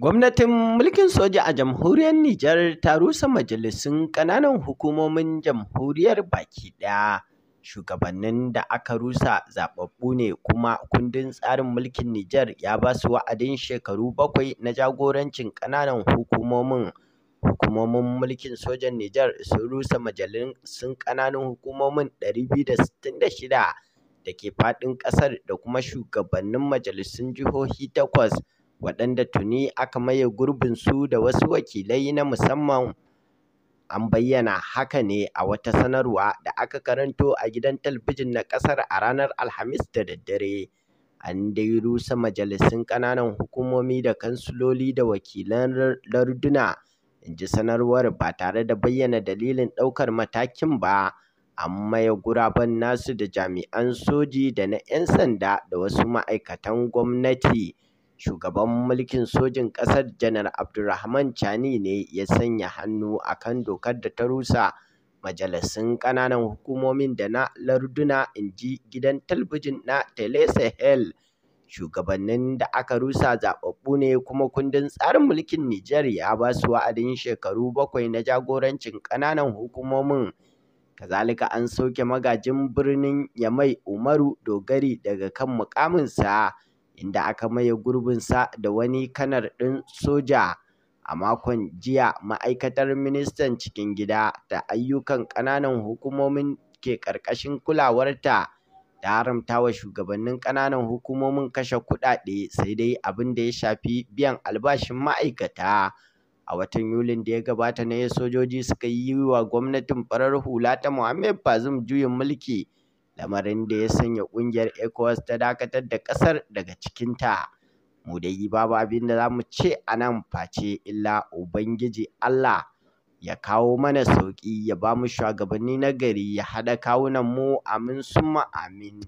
Gwamnatin mulkin soja a jamhuriyar Nijar ta rusa majalisun ƙananan hukumomin jamhuriyar baki ɗaya. Shugabannin da aka rusa zaɓaɓɓu ne kuma kundin tsarin mulkin Nijar ya ba su wa'adin shekaru 7 na jagorancin ƙananan hukumomin. Hukumomin mulkin sojan Nijar sun rusa majalisun ƙananan hukumomin 266 da ke faɗin ƙasar da kuma shugabannin majalisun jihohi 8. Waɗanda tuni aka maye gurbinsu da wasu wakilai na musamman. An bayyana haka ne a wata sanarwa da aka karanto a gidan talabijin na ƙasar a ranar Alhamis da daddare. An dai rusa majalisun ƙananan hukumomi da kansiloli da wakilan larduna, in ji sanarwar, ba tare da bayyana dalilin ɗaukar matakin ba. An maye guraben nasu da jami'an soji da na 'yan sanda da wasu ma'aikatan gwamnati. Shugaban mulkin sojin ƙasar Janar Abdurrahman Chani ne ya sanya hannu a kan dokar da ta rusa majalisun ƙananan hukumomin da na larduna, in ji gidan talabijin na Tele Sahel. Shugabannin da aka rusa zaɓaɓɓu ne kuma kundin tsarin mulkin Nijar ya ba su wa'adin shekaru 7 na jagorancin ƙananan hukumomin. Kazalika an sauke magajin birnin Yamai Umaru Dogari daga kan muƙaminsa, inda aka maye gurbinsa da wani kanar ɗin soja. A makon jiya, ma'aikatar ministan cikin gida da ayyukan ƙananan hukumomin ke ƙarƙashin kulawarta ta haramta wa shugabannin ƙananan hukumomin kashe kuɗaɗe, sai dai abin da ya shafi biyan albashin ma'aikata. A watan Yulin da ya gabata ne sojoji suka yi wa gwamnatin farar hula ta Mohamed Bazoum juyin mulki, lamarin da ya sanya ƙungiyar ECOWAS ta dakatar da ƙasar daga cikinta. Mu dai babu abin da za mu ce a nan face illa Ubangiji Allah ya kawo mana sauƙi, ya ba mu shugabanni na gari, ya haɗa kawunanmu, amin summa amin.